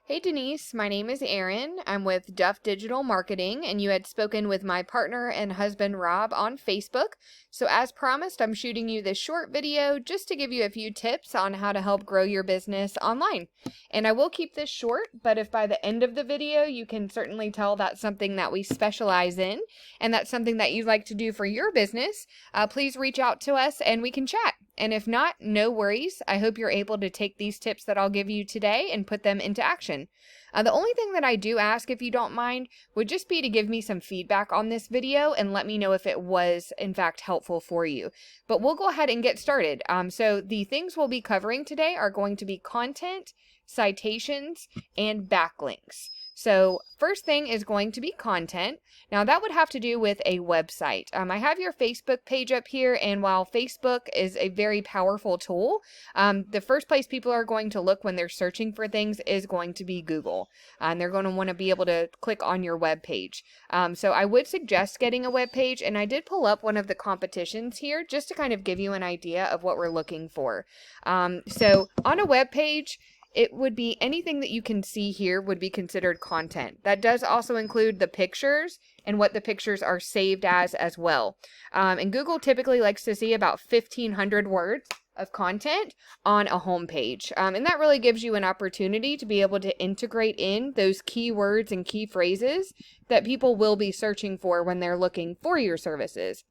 Hey Denise, my name is Erin. I'm with Duff Digital Marketing, and you had spoken with my partner and husband Rob on Facebook. So, as promised, I'm shooting you this short video just to give you a few tips on how to help grow your business online. And I will keep this short, but if by the end of the video you can certainly tell that's something that we specialize in and that's something that you'd like to do for your business, please reach out to us and we can chat. And if not, no worries. I hope you're able to take these tips that I'll give you today and put them into action. The only thing that I do ask, if you don't mind, would just be to give me some feedback on this video and let me know if it was, in fact, helpful for you. But we'll go ahead and get started. So the things we'll be covering today are going to be content, citations, and backlinks. So first thing is going to be content. Now that would have to do with a website. I have your Facebook page up here, and while Facebook is a very powerful tool, the first place people are going to look when they're searching for things is going to be Google. And they're going to want to be able to click on your web page. So I would suggest getting a web page, and I did pull up one of the competitions here just to kind of give you an idea of what we're looking for. So on a web page, it would be anything that you can see here would be considered content. That does also include the pictures and what the pictures are saved as well. And Google typically likes to see about 1,500 words of content on a home page. And that really gives you an opportunity to be able to integrate in those keywords and key phrases that people will be searching for when they're looking for your services.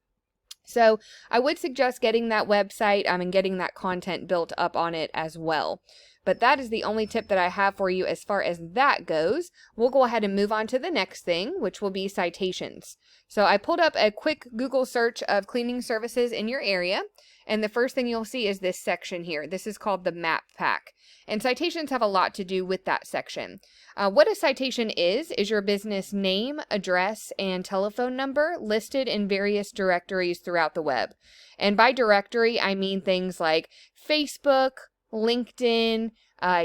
So I would suggest getting that website and getting that content built up on it as well. But that is the only tip that I have for you as far as that goes. We'll go ahead and move on to the next thing, which will be citations. So I pulled up a quick Google search of cleaning services in your area, and the first thing you'll see is this section here. This is called the map pack. And citations have a lot to do with that section. What a citation is your business name, address, and telephone number listed in various directories throughout the web. And by directory, I mean things like Facebook, LinkedIn,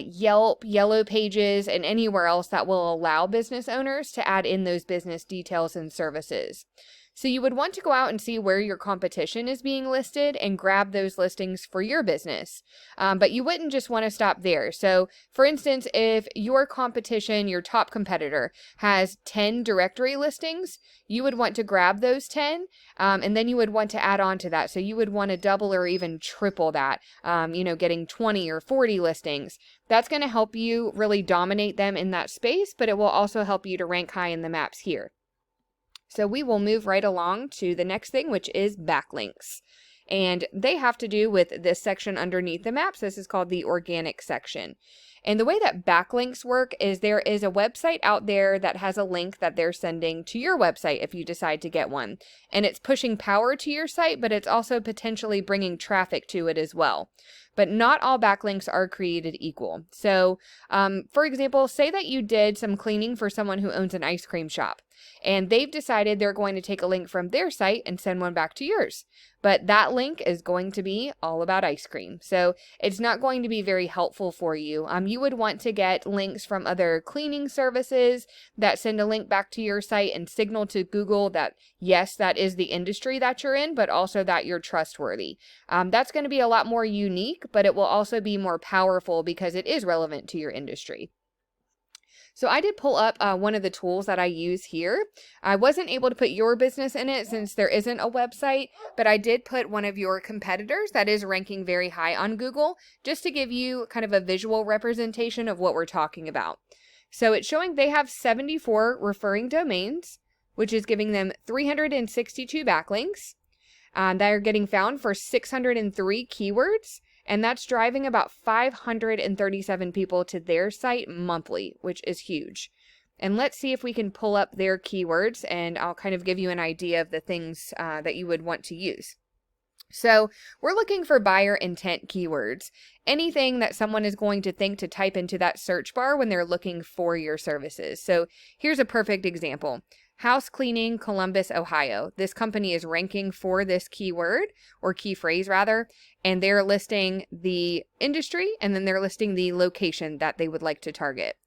Yelp, Yellow Pages, and anywhere else that will allow business owners to add in those business details and services. So you would want to go out and see where your competition is being listed and grab those listings for your business. But you wouldn't just want to stop there. So for instance, if your competition, your top competitor, has 10 directory listings, you would want to grab those 10, and then you would want to add on to that. So you would want to double or even triple that, getting 20 or 40 listings. That's going to help you really dominate them in that space, but it will also help you to rank high in the maps here. So we will move right along to the next thing, which is backlinks. And they have to do with this section underneath the maps. This is called the organic section. And the way that backlinks work is there is a website out there that has a link that they're sending to your website if you decide to get one. And it's pushing power to your site, but it's also potentially bringing traffic to it as well. But not all backlinks are created equal. So, for example, say that you did some cleaning for someone who owns an ice cream shop, and they've decided they're going to take a link from their site and send one back to yours. But that link is going to be all about ice cream. So it's not going to be very helpful for you. You would want to get links from other cleaning services that send a link back to your site and signal to Google that, yes, that is the industry that you're in, but also that you're trustworthy. That's going to be a lot more unique, but it will also be more powerful because it is relevant to your industry. So I did pull up one of the tools that I use here. I wasn't able to put your business in it since there isn't a website, but I did put one of your competitors that is ranking very high on Google just to give you kind of a visual representation of what we're talking about. So it's showing they have 74 referring domains, which is giving them 362 backlinks. They are getting found for 603 keywords. And that's driving about 537 people to their site monthly, which is huge. And let's see if we can pull up their keywords, and I'll kind of give you an idea of the things that you would want to use. So we're looking for buyer intent keywords, anything that someone is going to think to type into that search bar when they're looking for your services. So here's a perfect example. House cleaning, Columbus, Ohio. This company is ranking for this keyword, or key phrase rather, and they're listing the industry, and then they're listing the location that they would like to target.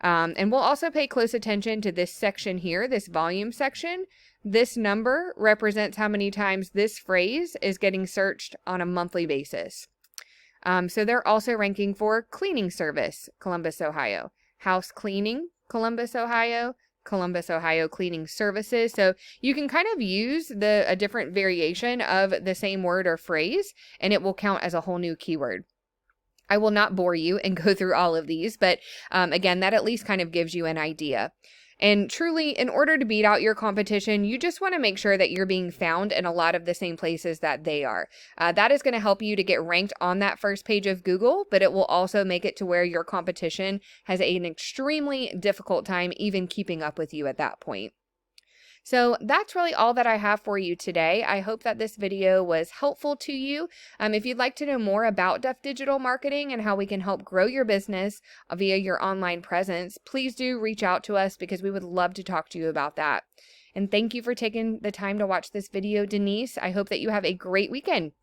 And we'll also pay close attention to this section here, this volume section. This number represents how many times this phrase is getting searched on a monthly basis. So they're also ranking for cleaning service, Columbus, Ohio. House Cleaning, Columbus, Ohio, Columbus, Ohio Cleaning Services. So you can kind of use a different variation of the same word or phrase, and it will count as a whole new keyword. I will not bore you and go through all of these, but again, that at least kind of gives you an idea. And truly, in order to beat out your competition, you just want to make sure that you're being found in a lot of the same places that they are. That is going to help you to get ranked on that first page of Google, but it will also make it to where your competition has an extremely difficult time even keeping up with you at that point. So that's really all that I have for you today. I hope that this video was helpful to you. If you'd like to know more about Duff Digital Marketing and how we can help grow your business via your online presence, please do reach out to us because we would love to talk to you about that. And thank you for taking the time to watch this video, Denise. I hope that you have a great weekend.